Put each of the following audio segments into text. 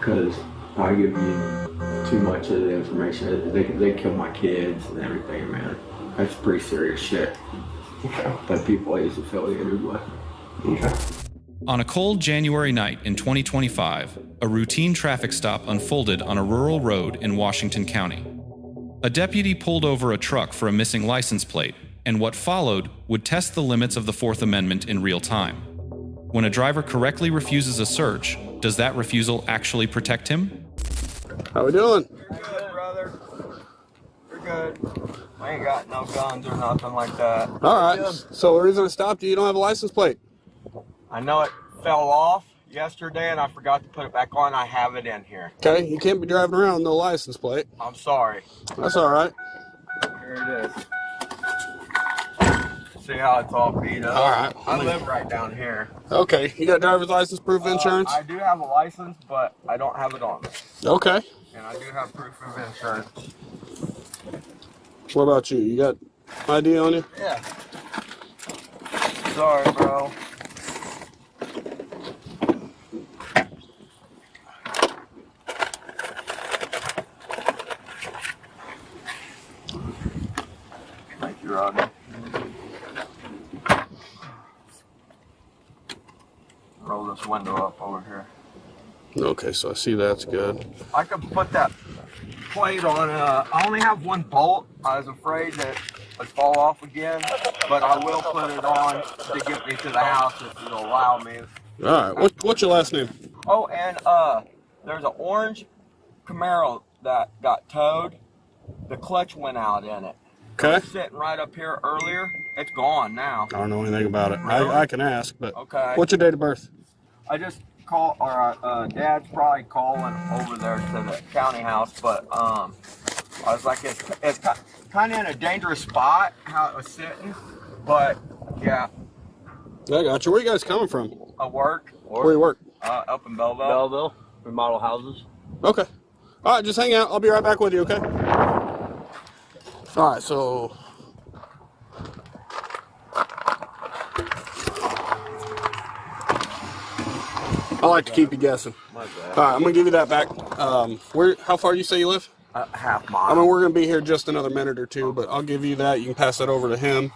because I give you too much of the information. They kill my kids and everything, man. That's pretty serious shit. Okay. That people is affiliated with. Okay. On a cold January night in 2025, a routine traffic stop unfolded on a rural road in Washington County. A deputy pulled over a truck for a missing license plate, and what followed would test the limits of the Fourth Amendment in real time. When a driver correctly refuses a search, does that refusal actually protect him? How we doing? You're good, brother. You're good. I ain't got no guns or nothing like that. All right. So the reason I stopped you don't have a license plate. I know it fell off yesterday and I forgot to put it back on. I have it in here. Okay, you can't be driving around with no license plate. I'm sorry. That's all right. Here it is. See how it's all beat up? All right. I live right down here. Okay, you got driver's license, proof of insurance? I do have a license, but I don't have it on me. Okay. And I do have proof of insurance. What about you? You got ID on you? Yeah. Sorry, bro. Thank you, Rodney. Roll this window up over here. Okay, so I see that's good. I could put that plate on. I only have one bolt. I was afraid that it would fall off again, but I will put it on to get me to the house if it'll allow me. All right, what's your last name? Oh, and there's an orange Camaro that got towed. The clutch went out in it. It Okay. was sitting right up here earlier. It's gone now. I don't know anything about it. Really? I can ask, but Okay. what's your date of birth? I just call, or Dad's probably calling over there to the county house, but I was like, it's kind of in a dangerous spot how it was sitting, but yeah. I got you. Where you guys coming from? I work. Where you work? Up in Belleville. Belleville, remodel houses. Okay. All right, just hang out. I'll be right back with you, okay? All right, so... I like to keep you guessing. My bad. All right, I'm going to give you that back. How far do you say you live? Half mile. I mean, we're going to be here just another minute or two, but I'll give you that. You can pass that over to him.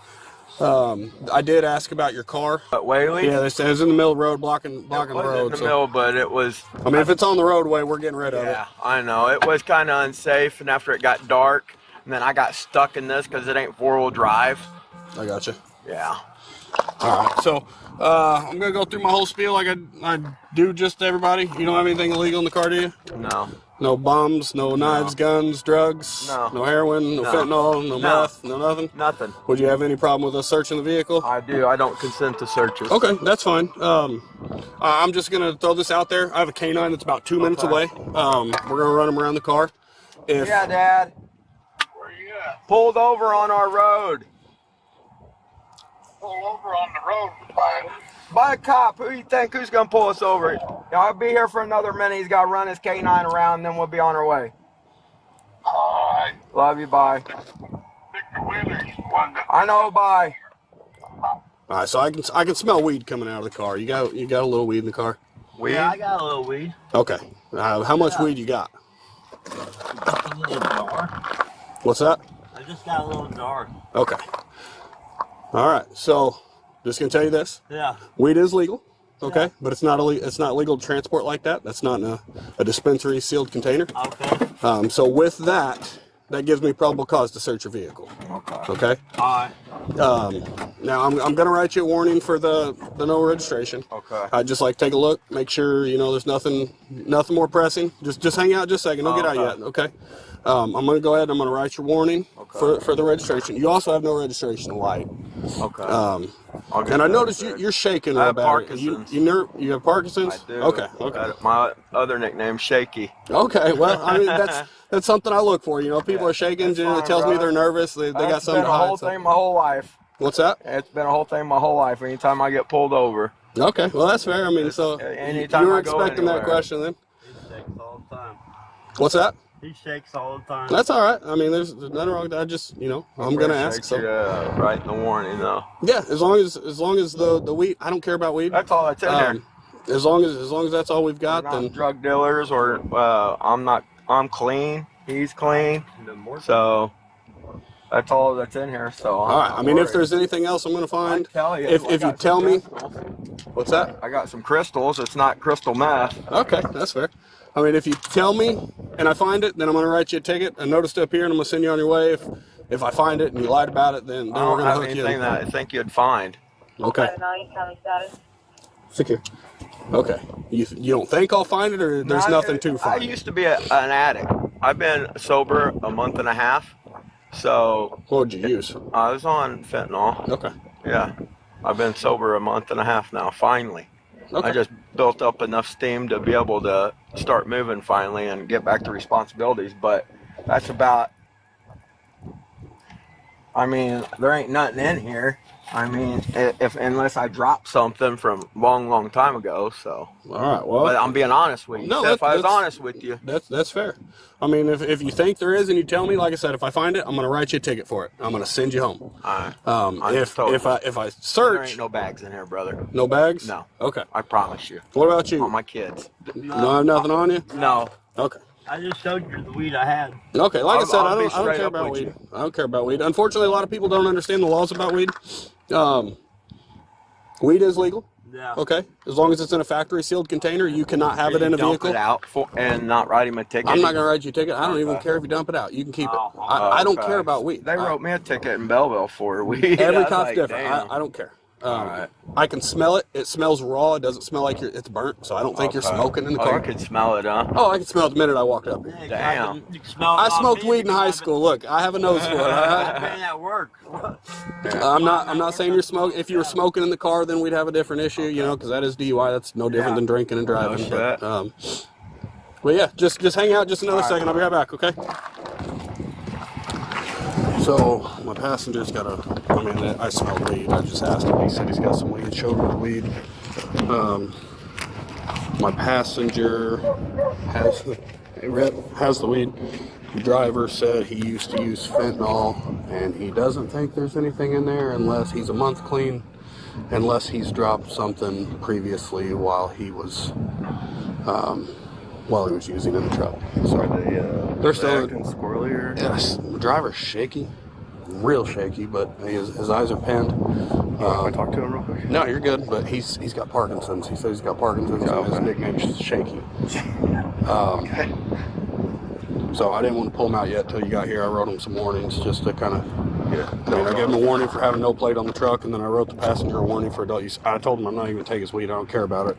I did ask about your car. But Whaley? Yeah, they said it was in the middle of the road, blocking the It was road. in the so- middle, but it was... I mean, if it's on the roadway, we're getting rid of it. Yeah, I know. It was kind of unsafe, and after it got dark, and then I got stuck in this because it ain't four-wheel drive. I got you. Yeah. All right, so I'm gonna go through my whole spiel like I do just to everybody. You don't have anything illegal in the car, do you? No. No bombs, no knives, guns, drugs, No. heroin, no fentanyl, no meth, no nothing. Nothing. Would you have any problem with us searching the vehicle? I do. I don't consent to searches. Okay, that's fine. I'm just gonna throw this out there. I have a canine that's about 2 minutes away. We're gonna run him around the car. If Yeah, Dad. Where you at? Pulled over on our road. Pull over on the road By a cop. Who you think? Who's going to pull us over? Yeah, I'll be here for another minute. He's got to run his canine around, and then we'll be on our way. Alright. Love you. Bye. Victor Wheeler's one that I know. Bye. all right, so I can smell weed coming out of the car. You got a little weed in the car. Weed? Yeah, I got a little weed. Okay. How much weed you got? Just a little jar. What's that? I just got a little jar. Okay. All right. So, just gonna tell you this: Yeah. weed is legal, okay, Yeah. but it's not legal to transport like that. That's not in a dispensary sealed container. Okay. So with that gives me probable cause to search your vehicle. Okay. Alright. Now I'm gonna write you a warning for the no registration. Okay. I'd just like take a look, make sure there's nothing more pressing. Just hang out just a second. Don't get out yet. Okay. I'm gonna go ahead. I'm gonna write your warning for the registration. You also have no registration light. Okay. And I noticed you're shaking I real have bad. Parkinson's. You have Parkinson's? I do. Okay. Okay. My other nickname, Shaky. Okay. Well, I mean that's something I look for. People are shaking. That's fine, it tells me bro. they're nervous. They got That's something been to a hide. whole so- thing my whole life. What's that? It's been a whole thing my whole life. Anytime I get pulled over. Okay. Well, that's fair. I mean, so Anytime you were I go expecting that anywhere. question then? He shakes all the time. What's that? He shakes all the time. That's all right. I mean, there's nothing wrong with that. I just, I'm gonna ask. So Right in the warning, though. yeah, as long as the weed, I don't care about weed. That's all that's in there. As long as that's all we've got, We're then not drug dealers, or I'm clean. He's clean. So that's all that's in here. So all right. I mean, if there's anything else I'm gonna find, if you tell me, what's that? I got some crystals. It's not crystal meth. Okay, that's fair. I mean, if you tell me and I find it, then I'm gonna write you a ticket, a notice to appear, and I'm gonna send you on your way. If I find it and you lied about it, then I we're don't gonna have hook you. anything that I think you'd find. Okay. Secure. Okay. You don't think I'll find it, or there's nothing to find? I used to be an addict. I've been sober a month and a half. So What would you use? I was on fentanyl. Okay. Yeah. I've been sober a month and a half now, finally. Okay. I just built up enough steam to be able to start moving finally and get back to responsibilities. But that's about, I mean, there ain't nothing in here. I mean, unless I dropped something from long time ago. So. All right. Well. But I'm being honest with you. No, So if I was that's- honest with you. That's fair. I mean, if you think there is and you tell me, like I said, if I find it, I'm gonna write you a ticket for it. I'm gonna send you home. If I There search, ain't no bags in here, brother. no bags. No. Okay. I promise you. What about you? On my kids. You don't have nothing on you? No. Okay. I just showed you the weed I had. Okay. Like I said, I'll I be don't straight care up about with weed. I don't care about weed. Unfortunately, a lot of people don't understand the laws about weed. Weed is legal. Yeah. Okay. As long as it's in a factory sealed container, you cannot have it in a Dump vehicle. it out and not write him a ticket. I'm not gonna write you a ticket. I don't even care if you dump it out. You can keep it. I don't care about weed. They wrote me a ticket in Belleville for weed. Every I was cop's like, different. damn. I don't care. Alright. I can smell it. It smells raw. It doesn't smell like it's burnt, so I don't think you're Okay. smoking in the Oh, car. you could smell it, huh? Oh, I can smell it the minute I walked up here. Hey, Damn. You can smell it I on smoked me weed in because high I've school. Look, I have a nose for it. All right? been at work. I'm not saying you're smoking. If you were smoking in the car, then we'd have a different issue, you know, because that is DUI. That's no different than drinking and driving. No But yeah, just hang out just another second. I'll be right back. Okay. So my passenger's got I smelled weed. I just asked him. He said he's got some weed. Showed me the weed. My passenger has the weed. The driver said he used to use fentanyl, and he doesn't think there's anything in there unless he's a month clean, unless he's dropped something previously while he was using in the truck. So they're still acting squirrely or? yes. The driver's shaky, real shaky, but his eyes are pinned. Can I talk to him real quick? No, you're good, but he's got Parkinson's. He says he's got Parkinson's, and his nickname's Shaky. Okay. So I didn't want to pull him out yet till you got here. I wrote him some warnings just to kind of, I gave him a warning for having no plate on the truck, and then I wrote the passenger a warning for adult use. I told him I'm not even going to take his weed. I don't care about it.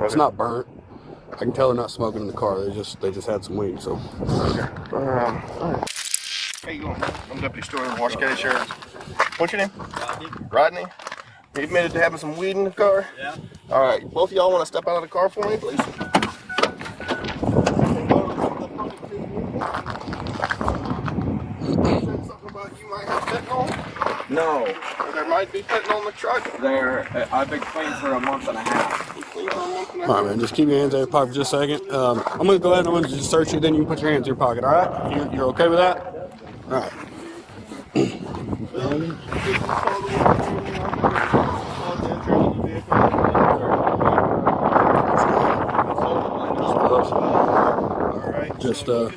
It's not burnt. I can tell they're not smoking in the car. They just had some weed. So. How you going? I'm Deputy Stewart, Washington County Sheriff. What's your name? Rodney. You admitted to having some weed in the car? Yeah. All right. Both of y'all want to step out of the car for me, please? Something about you might have fentanyl? No. Or there might be fentanyl in the truck? I've been clean for a month and a half. You clean for a month and a All half? right, man. Just keep your hands in your pocket for just a second. I'm going to go ahead and I'm going to just search you. Then you can put your hands in your pocket. All right? You're okay with that? All right. Alright. Just blow it.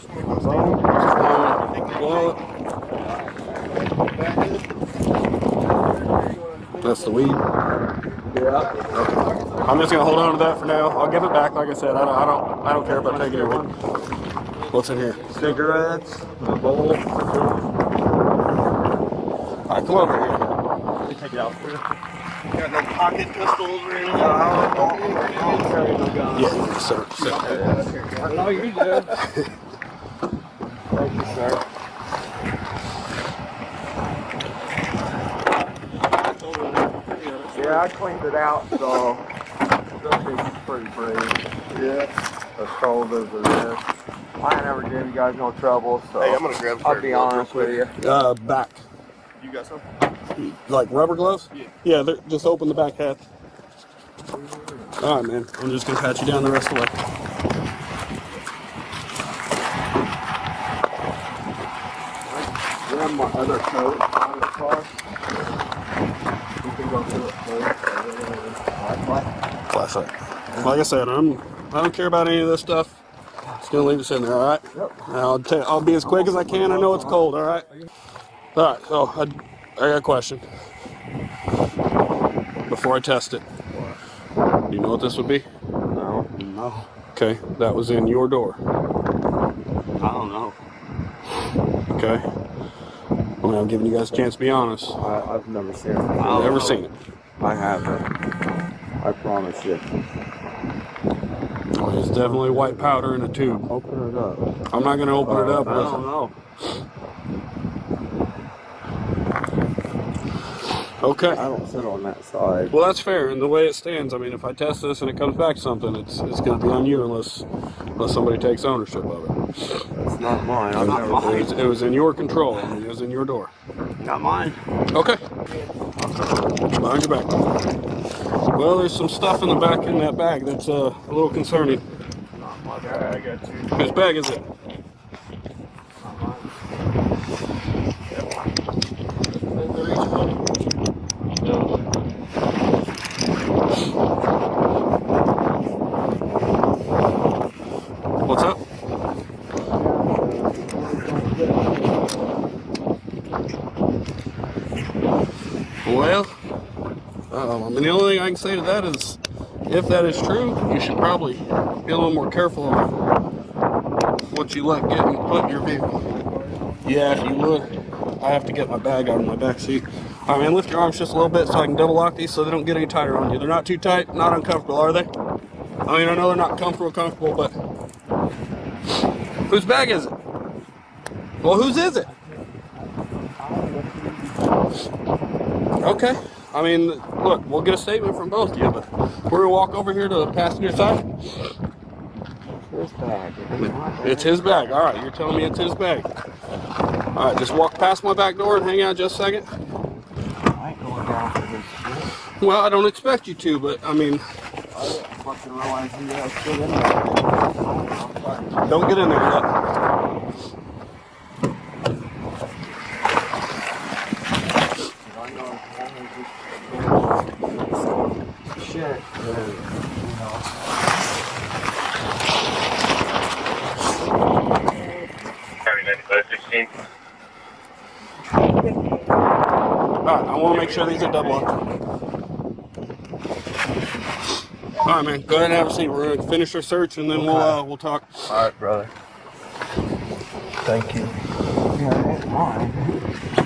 That's the weed. Yeah. I'm just gonna hold on to that for now. I'll give it back. Like I said, I don't care about taking it. What's in here? Cigarettes, a bowl. All right, come over here. Take it out for you. You got no pocket pistols or anything? Yeah, sir. I know you do. Thank you, sir. Yeah, I cleaned it out, so it's pretty brave. Yeah. As cold as it is. I never give you guys no trouble, so Hey, I'm gonna grab I'll be honest with you. Back. You got some? Like rubber gloves? Yeah. Yeah, just open the back half. All right, man. I'm just gonna pat you down the rest of the way. Grab my other coat out of the car. You can go through it first. Flashlight. flashlight. Like I said, I don't care about any of this stuff. Just gonna leave this in there, all right? I'll be as quick as I can. I know it's cold, all right? All right. So I got a question before I test it. Do you know what this would be? No. Okay, that was in your door. I don't know. Okay. Well, I'm giving you guys a chance to be honest. I've never seen it. I've never seen it. I haven't. I promise you. Well, it's definitely white powder in a tube. Open it up. I'm not gonna open it up. I don't know. Okay. I don't sit on that side. Well, that's fair. And the way it stands, I mean, if I test this and it comes back something, it's going to be on you unless somebody takes ownership of it. It's not mine. I'm not mine. It was in your control. I mean, it was in your door. Not mine. Okay. Behind your back. Well, there's some stuff in the back in that bag that's a little concerning. Not my bag. I got you. Whose bag is it? What's up? Well, I mean, the only thing I can say to that is, if that is true, you should probably be a little more careful of what you let get and put in your vehicle. Yeah, if you would. I have to get my bag out of my back seat. All right, man, lift your arms just a little bit so I can double lock these so they don't get any tighter on you. They're not too tight, not uncomfortable, are they? I mean, I know they're not comfortable, but whose bag is it? Well, whose is it? Okay. I mean, look, we'll get a statement from both of you, but we're gonna walk over here to the passenger side. His bag. It's his bag. All right, you're telling me it's his bag. All right, just walk past my back door and hang out just a second. I ain't going down for this shit. Well, I don't expect you to, but I mean, I didn't fucking realize you had shit in there. don't get in there yet. I know it's shit. All right, I want to make sure these are double locked. All right, man, go ahead and have a seat. We're going to finish our search, and then we'll talk. All right, brother. Thank you. Yeah, it's mine.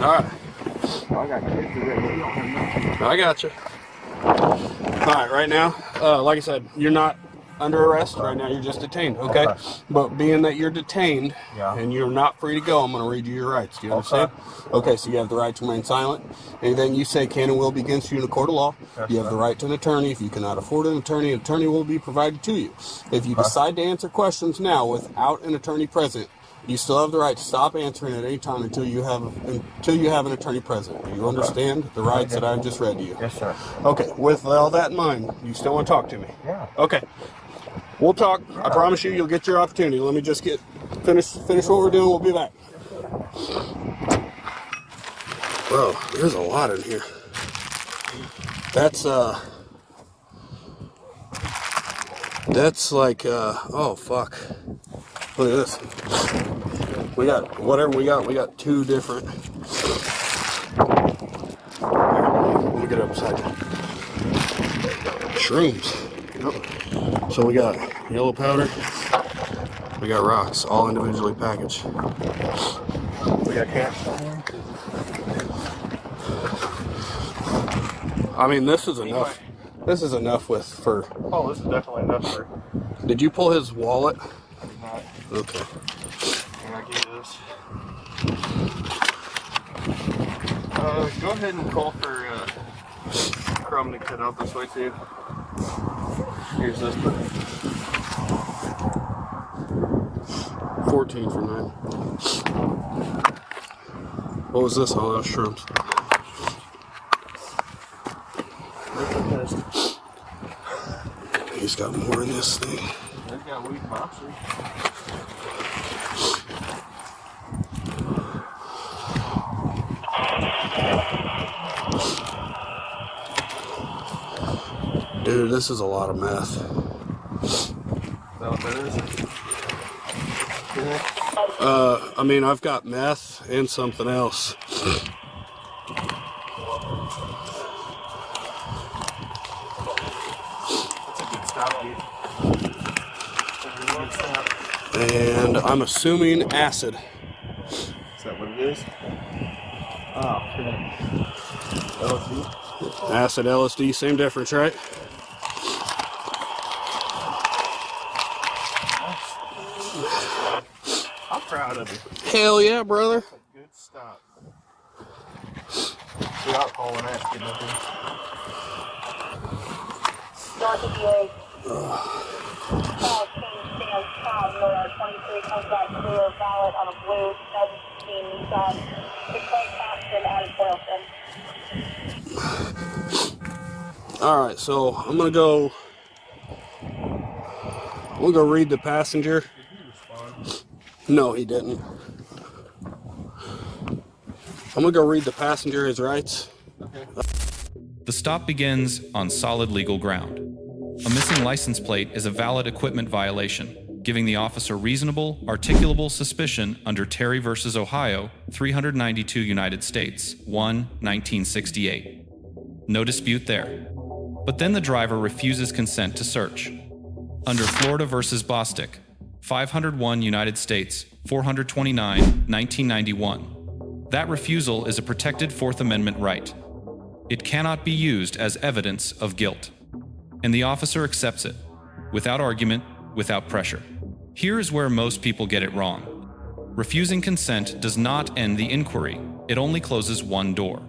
All right, I got kids already. You don't have nothing. I got you. All right, right now, like I said, you're not under arrest right now. You're just detained, okay? But being that you're detained and you're not free to go, I'm going to read you your rights. Do you understand? Okay, so you have the right to remain silent. Anything you say can and will be against you in a court of law. You have the right to an attorney. If you cannot afford an attorney will be provided to you. If you decide to answer questions now without an attorney present, you still have the right to stop answering at any time until you have an attorney present. Do you understand the rights that I've just read to you? Yes, sir. Okay, with all that in mind, you still want to talk to me? Yeah. Okay. We'll talk. I promise you'll get your opportunity. Let me just finish what we're doing. We'll be back. Whoa, there's a lot in here. That's like, oh fuck. Look at this. We got whatever we got. We got two different. Let me get it upside down. Shrooms. Yep. So we got yellow powder. We got rocks, all individually packaged. We got camps. I mean, this is enough. This is enough for. Oh, this is definitely enough for. Did you pull his wallet? Not. Okay. Can I give you this? Go ahead and call for Crumb to cut out this way too. Here's this. 14 for 9. What was this? Oh, that's shrooms. He's got more in this thing. They've got weed monsters. Dude, this is a lot of meth. Is that what that is? I mean, I've got meth and something else. That's a good stop, dude. That's a good stop. And I'm assuming acid. Is that what it is? Oh, okay. LSD? Acid, LSD, same difference, right? I'm proud of you. Hell yeah, brother. That's a good stop. The alcohol and ass getting up North of VA. Call King Sam Tom, Lord 23 comes back clear, valid on a blue 2016 Nissan. Reclaim Thompson out of Boylston. All right, so I'm gonna go read the passenger. Did he respond? No, he didn't. I'm gonna go read the passenger his rights. The stop begins on solid legal ground. A missing license plate is a valid equipment violation, giving the officer reasonable, articulable suspicion under Terry v. Ohio, 392 United States, 1/1968. No dispute there. But then the driver refuses consent to search. Under Florida v. Bostick, 501 United States, 429, 1991. That refusal is a protected Fourth Amendment right. It cannot be used as evidence of guilt. And the officer accepts it, without argument, without pressure. Here is where most people get it wrong. Refusing consent does not end the inquiry, it only closes one door.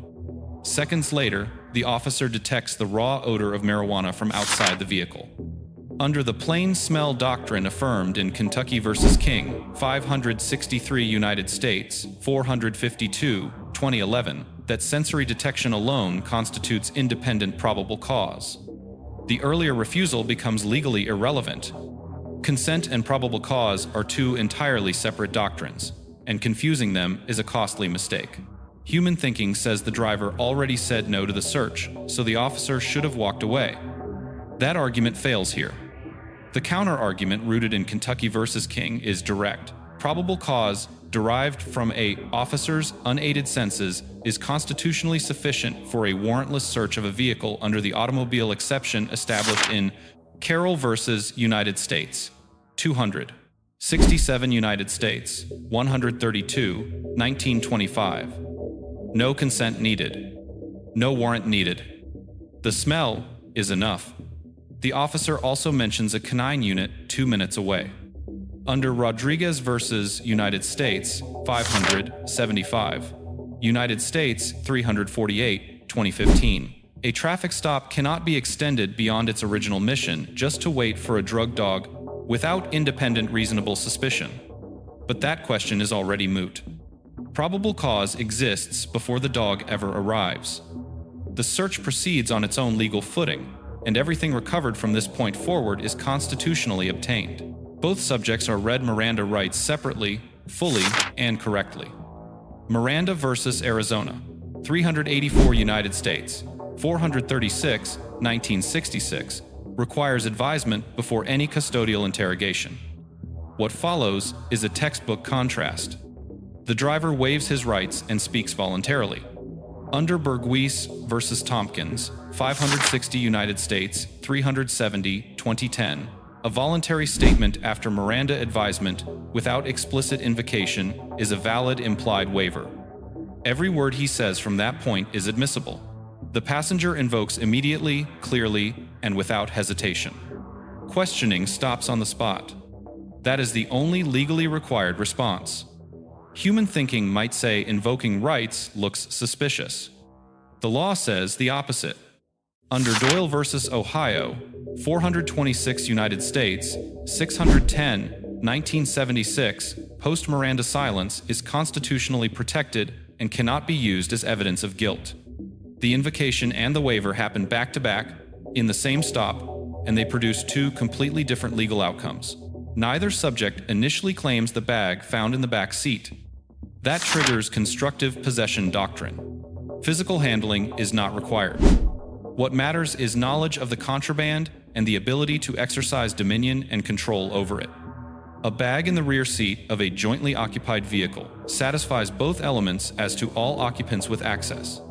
Seconds later, the officer detects the raw odor of marijuana from outside the vehicle. Under the plain smell doctrine affirmed in Kentucky v. King, 563 United States, 452, 2011, that sensory detection alone constitutes independent probable cause. The earlier refusal becomes legally irrelevant. Consent and probable cause are two entirely separate doctrines, and confusing them is a costly mistake. Human thinking says the driver already said no to the search, so the officer should have walked away. That argument fails here. The counter-argument rooted in Kentucky v. King is direct. Probable cause, derived from a officer's unaided senses, is constitutionally sufficient for a warrantless search of a vehicle under the automobile exception established in Carroll v. United States, 200, 67 United States, 132, 1925. No consent needed. No warrant needed. The smell is enough. The officer also mentions a canine unit 2 minutes away. Under Rodriguez v. United States, 575, United States 348, 2015, a traffic stop cannot be extended beyond its original mission just to wait for a drug dog without independent reasonable suspicion. But that question is already moot. Probable cause exists before the dog ever arrives. The search proceeds on its own legal footing, and everything recovered from this point forward is constitutionally obtained. Both subjects are read Miranda rights separately, fully, and correctly. Miranda versus Arizona, 384 United States, 436, 1966, requires advisement before any custodial interrogation. What follows is a textbook contrast. The driver waives his rights and speaks voluntarily. Under Burgwies versus Tompkins, 560 United States, 370, 2010, a voluntary statement after Miranda advisement without explicit invocation is a valid implied waiver. Every word he says from that point is admissible. The passenger invokes immediately, clearly, and without hesitation. Questioning stops on the spot. That is the only legally required response. Human thinking might say invoking rights looks suspicious. The law says the opposite. Under Doyle versus Ohio, 426 United States, 610, 1976, post-Miranda silence is constitutionally protected and cannot be used as evidence of guilt. The invocation and the waiver happen back-to-back, in the same stop, and they produce two completely different legal outcomes. Neither subject initially claims the bag found in the back seat. That triggers constructive possession doctrine. Physical handling is not required. What matters is knowledge of the contraband and the ability to exercise dominion and control over it. A bag in the rear seat of a jointly occupied vehicle satisfies both elements as to all occupants with access.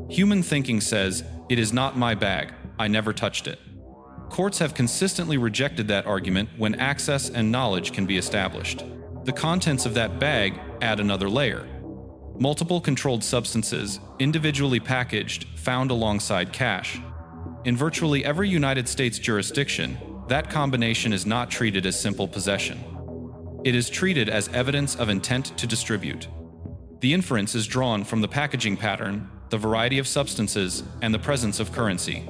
Human thinking says, "It is not my bag, I never touched it." Courts have consistently rejected that argument when access and knowledge can be established. The contents of that bag add another layer. Multiple controlled substances, individually packaged, found alongside cash. In virtually every United States jurisdiction, that combination is not treated as simple possession. It is treated as evidence of intent to distribute. The inference is drawn from the packaging pattern, the variety of substances, and the presence of currency.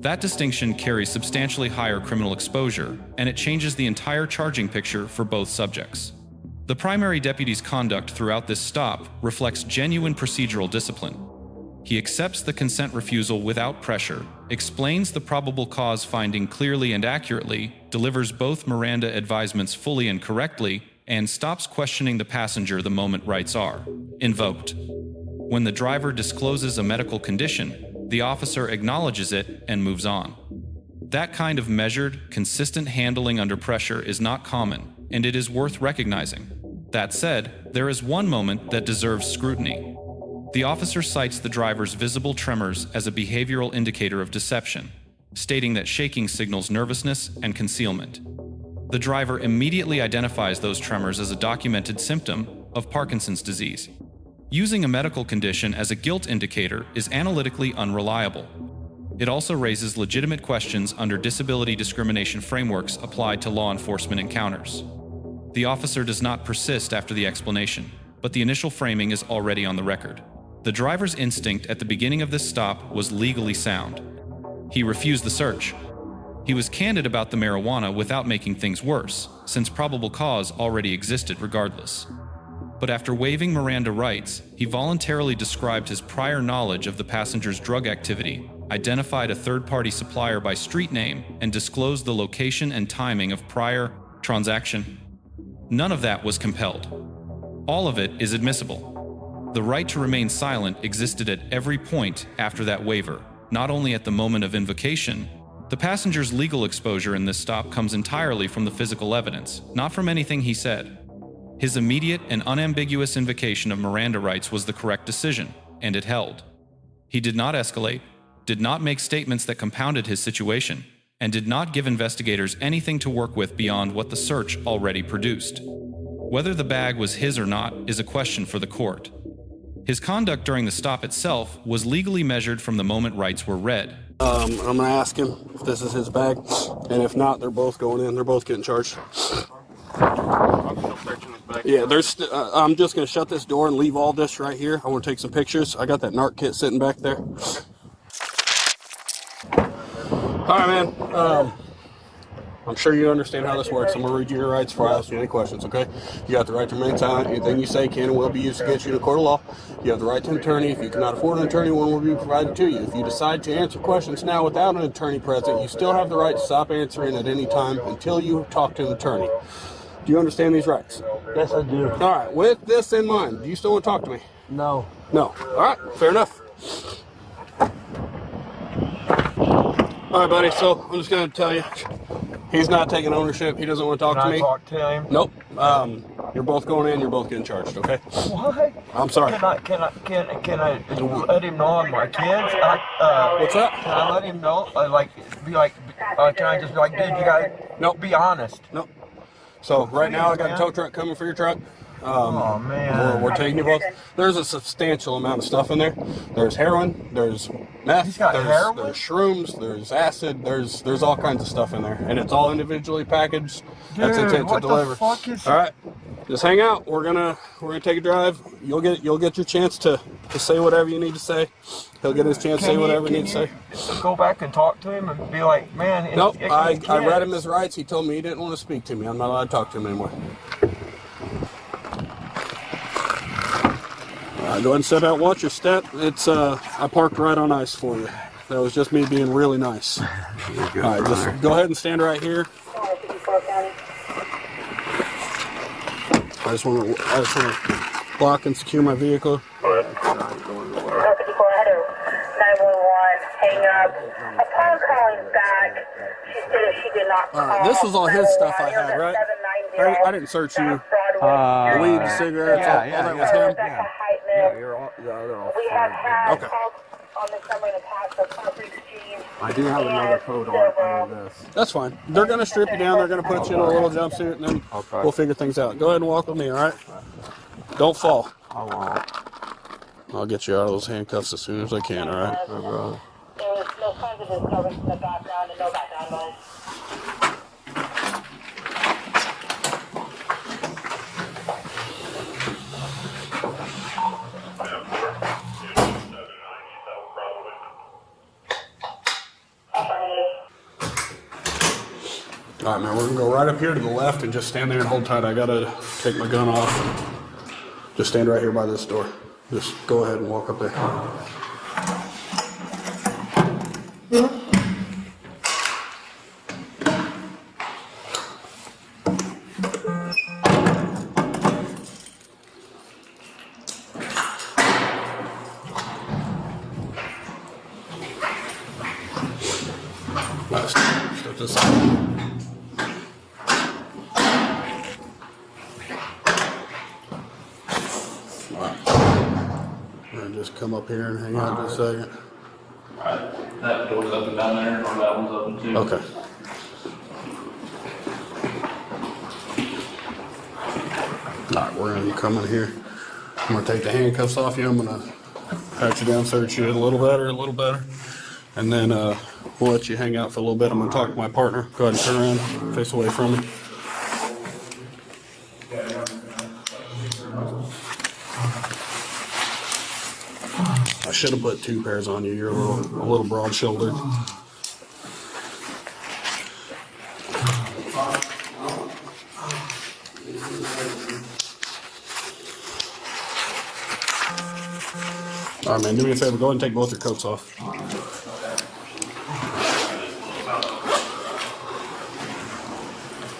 That distinction carries substantially higher criminal exposure, and it changes the entire charging picture for both subjects. The primary deputy's conduct throughout this stop reflects genuine procedural discipline. He accepts the consent refusal without pressure, explains the probable cause finding clearly and accurately, delivers both Miranda advisements fully and correctly, and stops questioning the passenger the moment rights are invoked. When the driver discloses a medical condition, the officer acknowledges it and moves on. That kind of measured, consistent handling under pressure is not common, and it is worth recognizing. That said, there is one moment that deserves scrutiny. The officer cites the driver's visible tremors as a behavioral indicator of deception, stating that shaking signals nervousness and concealment. The driver immediately identifies those tremors as a documented symptom of Parkinson's disease. Using a medical condition as a guilt indicator is analytically unreliable. It also raises legitimate questions under disability discrimination frameworks applied to law enforcement encounters. The officer does not persist after the explanation, but the initial framing is already on the record. The driver's instinct at the beginning of this stop was legally sound. He refused the search. He was candid about the marijuana without making things worse, since probable cause already existed regardless. But after waiving Miranda rights, he voluntarily described his prior knowledge of the passenger's drug activity, identified a third-party supplier by street name, and disclosed the location and timing of prior transaction. None of that was compelled. All of it is admissible. The right to remain silent existed at every point after that waiver, not only at the moment of invocation. The passenger's legal exposure in this stop comes entirely from the physical evidence, not from anything he said. His immediate and unambiguous invocation of Miranda rights was the correct decision, and it held. He did not escalate, did not make statements that compounded his situation, and did not give investigators anything to work with beyond what the search already produced. Whether the bag was his or not is a question for the court. His conduct during the stop itself was legally measured from the moment rights were read. I'm going to ask him if this is his bag, and if not, they're both going in. They're both getting charged. I'm still searching this bag. Yeah, I'm just going to shut this door and leave all this right here. I want to take some pictures. I got that NARC kit sitting back there. All right, man. I'm sure you understand how this works. I'm going to read you your rights before I ask you any questions, okay? You got the right to remain silent. Anything you say can and will be used against you in a court of law. You have the right to an attorney. If you cannot afford an attorney, one will be provided to you. If you decide to answer questions now without an attorney present, you still have the right to stop answering at any time until you talk to an attorney. Do you understand these rights? Yes, I do. All right, with this in mind, do you still want to talk to me? No. No. All right, fair enough. All right, buddy, so I'm just going to tell you, he's not taking ownership. He doesn't want to talk to me. Can I talk to him? Nope. You're both going in. You're both getting charged, okay? What? I'm sorry. Can I let him know I'm my kids? What's that? Can I let him know? Can I just be like, dude, you gotta Nope. be honest? Nope. So right now I got a tow truck coming for your truck. Oh man. We're taking you both. There's a substantial amount of stuff in there. There's heroin, there's meth, He's got there's heroin? shrooms, there's acid, there's all kinds of stuff in there, and it's all individually packaged. That's Dude, intent to what the deliver. fuck is All right, just hang out. We're gonna take a drive. You'll get your chance to say whatever you need to say. He'll get his chance to say whatever he needs to say. Go back and talk to him and be like, man. Nope. I read him his rights. He told me he didn't want to speak to me. I'm not allowed to talk to him anymore. Go ahead and set out. Watch your step. It's I parked right on ice for you. That was just me being really nice. All right, just go ahead and stand right here. I just want to lock and secure my vehicle. 54 Header 911, hang up. did not call. All right, this was all his stuff I He was had, at right? 790 I didn't search you. Broadway. Weed, cigarettes, all that was him. Rebecca Heitman. You're all, they're all We have had Okay. calls on this number in the past, so property exchange. I do have another code on this. That's fine. They're going to strip you down. They're going to put you in a little jumpsuit, and then Okay. we'll figure things out. Go ahead and walk with me, all right? Don't fall. I won't. I'll get you out of those handcuffs as soon as I can, all right? There was no signs of disturbance in the background and no background noise. All right, man, we're going to go right up here to the left and just stand there and hold tight. I got to take my gun off. Just stand right here by this door. Just go ahead and walk up there. Nice. Step this side. And just come up here and hang out just a second. Alright, that door's open down there, or that one's open too. Okay. Alright, we're gonna come in here. I'm gonna take the handcuffs off you. I'm gonna pat you down, search you a little better. And then we'll let you hang out for a little bit. I'm gonna talk to my partner. Go ahead and turn around, face away from me. I should have put 2 pairs on you. You're a little broad-shouldered. All right, man. Do me a favor. Go ahead and take both your coats off.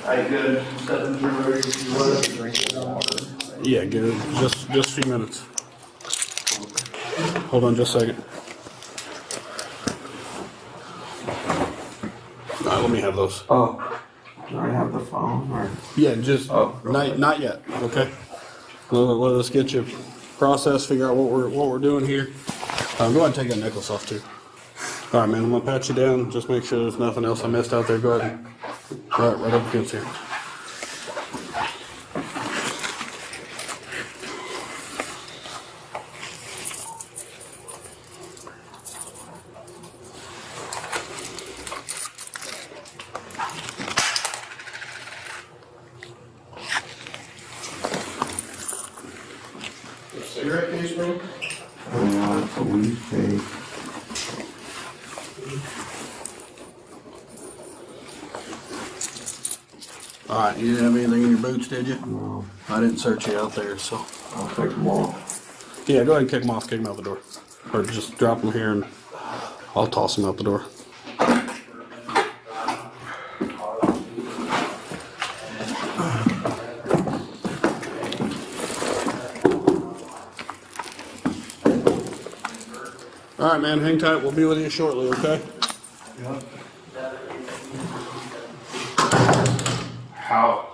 Alright, good. Stepping through where you want. Yeah, good. Just a few minutes. Hold on just a second. All right, let me have those. Oh, do I have the phone? Or? Yeah, just not yet. Okay. Let us get you processed, figure out what we're doing here. Go ahead and take that necklace off too. All right, man. I'm gonna pat you down. Just make sure there's nothing else I missed out there. Go ahead. Right up against here. Cigarette case, bro? Yeah, it's a weed case. All right. You didn't have anything in your boots, did you? No, I didn't search you out there, so. I'll take them off. Yeah, go ahead and kick them off. Kick them out the door, or just drop them here and I'll toss them out the door. All right, man, hang tight. We'll be with you shortly, okay?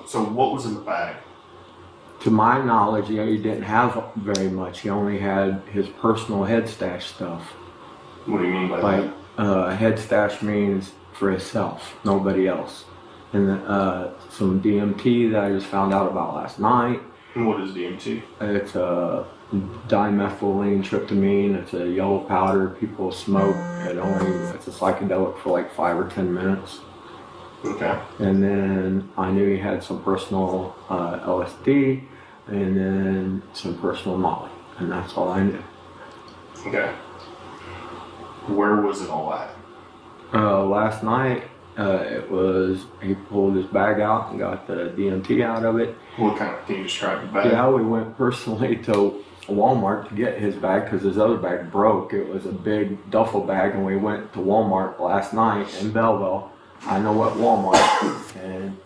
So what was in the bag? To my knowledge, he didn't have very much. He only had his personal head stash stuff. What do you mean by Like, head stash means for himself, nobody else. And some DMT that I just found out about last night. And what is DMT? It's a dimethylene tryptamine. It's a yellow powder people smoke. It's a psychedelic for like 5 or 10 minutes. Okay. And then I knew he had some personal LSD and then some personal Molly. And that's all I knew. Okay. Where was it all at? Last night, he pulled his bag out and got the DMT out of it. What kind of, can you describe the bag? Yeah, we went personally to Walmart to get his bag because his other bag broke. It was a big duffel bag, and we went to Walmart last night in Belleville. I know what Walmart, and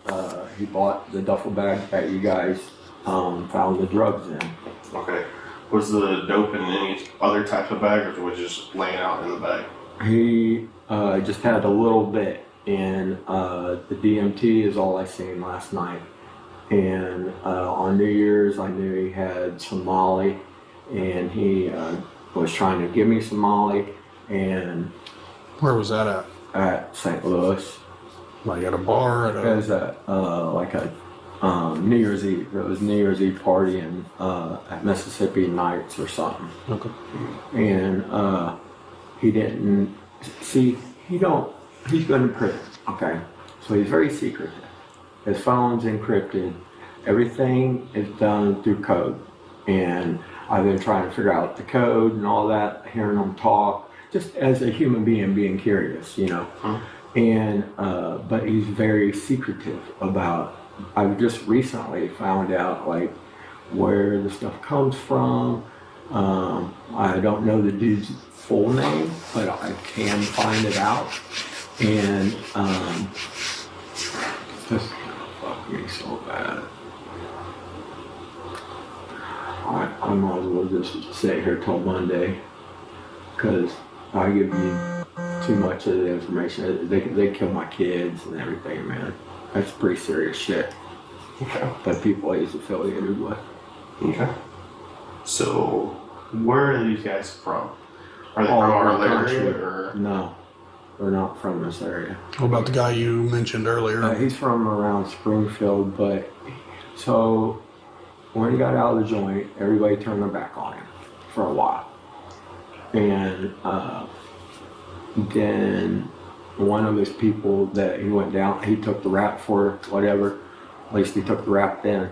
he bought the duffel bag that you guys found the drugs in. Okay. Was the dope in any other type of bag, or was it just laying out in the bag? He just had a little bit and the DMT is all I seen last night. And on New Year's, I knew he had some Molly, and he was trying to give me some Molly. And Where was that at St. Louis, Like at a bar? it was like a New Year's Eve. It was New Year's Eve party at Mississippi Nights or something. Okay. And he didn't see. He's been in prison. Okay, so he's very secretive. His phone's encrypted. Everything is done through code. And I've been trying to figure out the code and all that, hearing him talk, just as a human being curious, you know. And but he's very secretive about. I've just recently found out like where the stuff comes from. I don't know the dude's full name, but I can find it out. And just fuck me so bad. I might as well just sit here till Monday, because I give you too much of the information. They kill my kids and everything, man. That's pretty serious shit. Okay. That people he's affiliated with. Okay. So, where are these guys from? Are they All from over our the country. area or? No, they're not from this area. What about the guy you mentioned earlier? He's from around Springfield, but so when he got out of the joint, everybody turned their back on him for a while. And then one of his people that he went down, he took the rap for whatever, at least he took the rap then,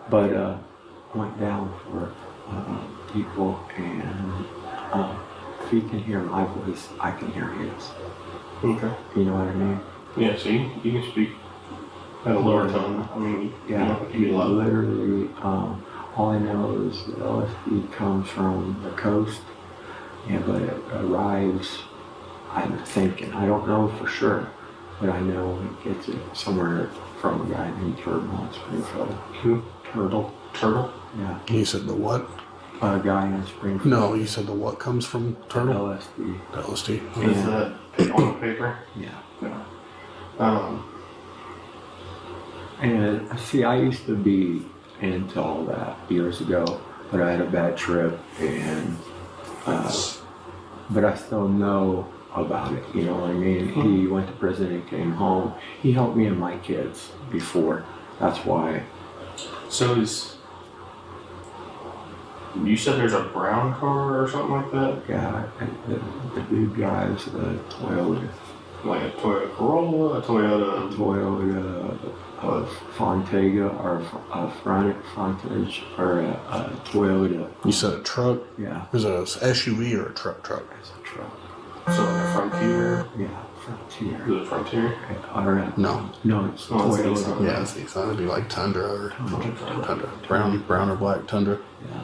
but went down for people, and if he can hear my voice, I can hear his. Okay. You know what I mean? Yeah, so you can speak at a lower tone. I mean, Yeah, you don't he be loud. literally, all I know is the LSD comes from the coast, yeah, but it arrives, I'm thinking, I don't know for sure, but I know it gets it somewhere from a guy named Turtle in Springfield. Who? Turtle, Turtle? yeah, You said the what? a guy in Springfield. No, you said the what comes from turtle? LSD, LSD. Is Yeah. that on the paper? yeah. Yeah. And see, I used to be into all that years ago, but I had a bad trip, and but I still know about it. You know what I mean? He went to prison and came home. He helped me and my kids before. That's why. So you said there's a brown car or something like that? Yeah, the dude drives a Toyota. Like a Toyota Corolla, a Toyota. Fontega or a Frontage or a Toyota. You said a truck? Yeah, Is it an SUV or a truck? it's a truck. So like a Frontier. Yeah, Frontier. Is it a Frontier? Or No. No, it's Oh, it's Toyota. Nissan. Yeah, it's Nissan. It'd be like Tundra or Tundra. Brown or black Tundra. Yeah.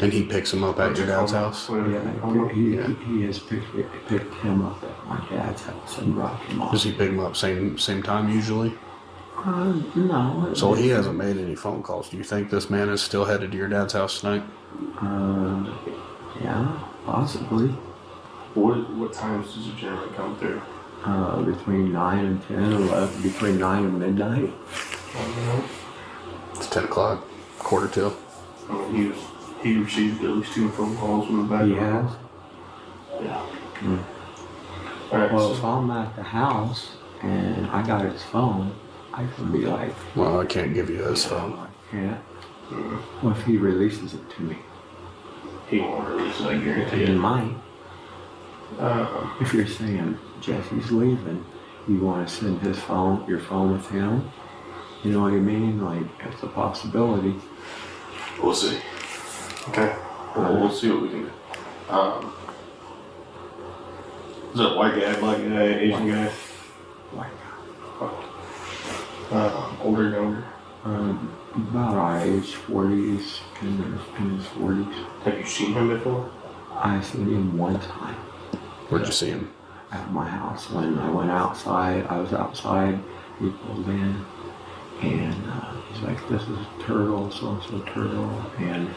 And he picks him up at your dad's house? Yeah, he has picked him up at my dad's house and dropped him off. Does he pick him up same time usually? No. So he hasn't made any phone calls. Do you think this man is still headed to your dad's house tonight? Yeah, possibly. What times does it generally come through? Between 9 and 10, 11, between 9 and midnight. It's 10 o'clock, quarter till. I mean, he received at least 2 phone calls from the back. He has. Yeah. Mm. Alright, Well, so if I'm at the house and I got his phone, I can be like, Well, I can't give you his phone. yeah. Well, if he releases it to me, he won't release it, I guarantee he it. might. If you're saying Jesse's leaving, you want to send your phone with him. You know what I mean? Like, it's a possibility. We'll see. Okay. Well, we'll see what we can do. Is it a white guy, black guy, Asian guy? Like, Older, younger? about our age, 40s, in his 40s. Have you seen him before? I seen him one time Where'd you see him? at my house. When I went outside, I was outside, he pulled in, and he's like, this is Turtle, so-and-so Turtle, and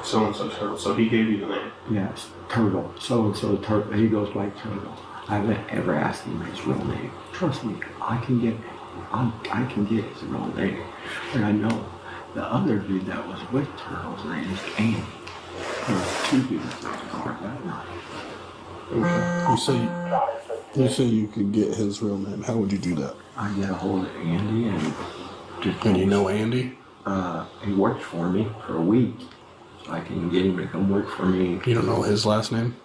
So-and-so Turtle. So he gave you the name. yes, Turtle, so-and-so Turtle. He goes like Turtle. I haven't ever asked him his real name. Trust me, I can get his real name. But I know the other dude that was with Turtle's name is Andy. There was 2 dudes in the car that night. You say you could get his real name. How would you do that? I get a hold of Andy and just And you know Andy? he worked for me for a week. So I can get him to come work for me. You don't know his last name?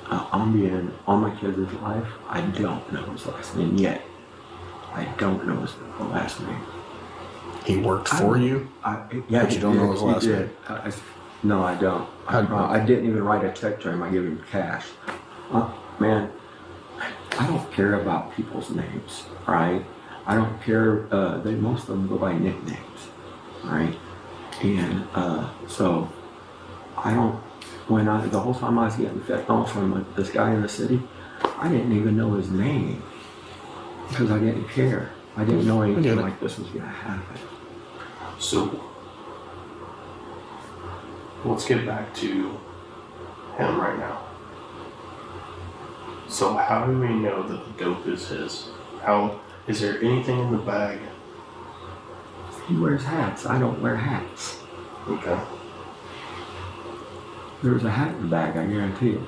I'm being on my kids' life. I don't know his last name yet. I don't know his last name. He worked for you? Yeah, but you don't know his last name? No, I don't. I didn't even write a check to him. I gave him cash. Man, I don't care about people's names, right? I don't care. Most of them go by nicknames, right? And so I don't. The whole time I was getting fentanyl from this guy in the city, I didn't even know his name because I didn't care. I didn't know anything like this was going to happen. So, let's get back to him right now. So how do we know that the dope is his? How is there anything in the bag? He wears hats. I don't wear hats. Okay. There's a hat in the bag, I guarantee you.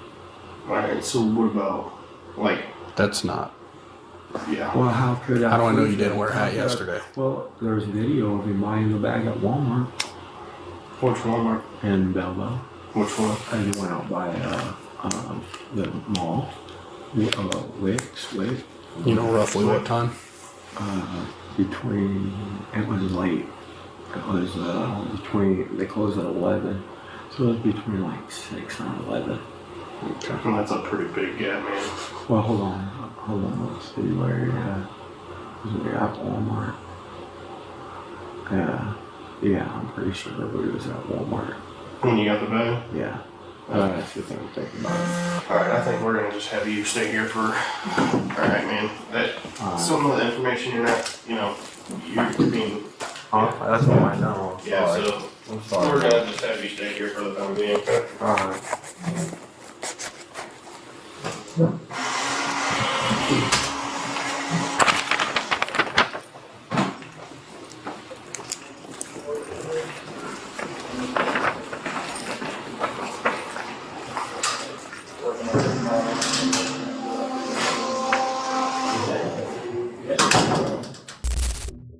Alright, so what about, like... That's not. Yeah. Well, how could I... How do I know you didn't wear a hat yesterday? Well, there's video of him buying the bag at Walmart. Which Walmart? In Belleville. Which one? And he went out by the mall. Wicks. You know roughly what time? It was late. It was they closed at 11. So it was between like 6 and 11. Okay. And that's a pretty big gap, man. Well, hold on, let's see where was it at Walmart? Yeah, I'm pretty sure it was at Walmart. When you got the bag? Yeah. That's the thing I'm thinking about. Alright, I think we're gonna just have you stay here for... Alright, man. Some of the information you're not, you're being... That's what I know. Yeah, so I'm sorry. we're gonna just have you stay here for the time being. Alright.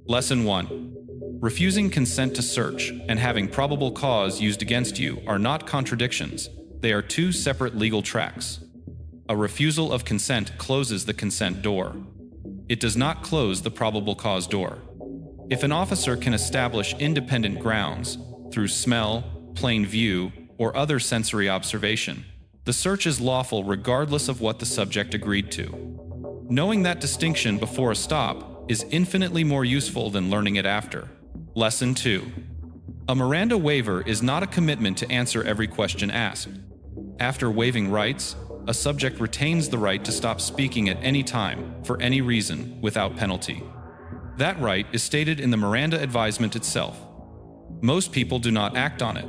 Lesson 1. Refusing consent to search and having probable cause used against you are not contradictions. They are 2 separate legal tracks. A refusal of consent closes the consent door. It does not close the probable cause door. If an officer can establish independent grounds through smell, plain view, or other sensory observation, the search is lawful regardless of what the subject agreed to. Knowing that distinction before a stop is infinitely more useful than learning it after. Lesson 2. A Miranda waiver is not a commitment to answer every question asked. After waiving rights, a subject retains the right to stop speaking at any time, for any reason, without penalty. That right is stated in the Miranda advisement itself. Most people do not act on it.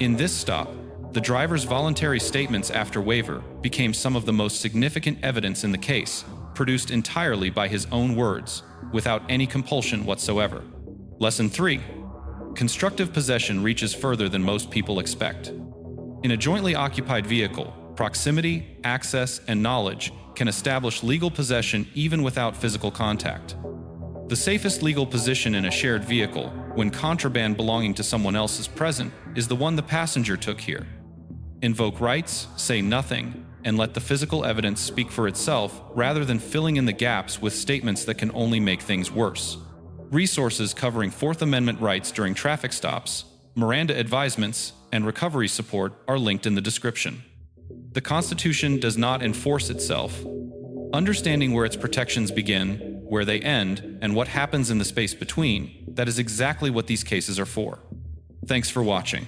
In this stop, the driver's voluntary statements after waiver became some of the most significant evidence in the case, produced entirely by his own words, without any compulsion whatsoever. Lesson 3. Constructive possession reaches further than most people expect. In a jointly occupied vehicle, proximity, access, and knowledge can establish legal possession even without physical contact. The safest legal position in a shared vehicle, when contraband belonging to someone else is present, is the one the passenger took here. Invoke rights, say nothing, and let the physical evidence speak for itself rather than filling in the gaps with statements that can only make things worse. Resources covering Fourth Amendment rights during traffic stops, Miranda advisements, and recovery support are linked in the description. The Constitution does not enforce itself. Understanding where its protections begin, where they end, and what happens in the space between, that is exactly what these cases are for. Thanks for watching.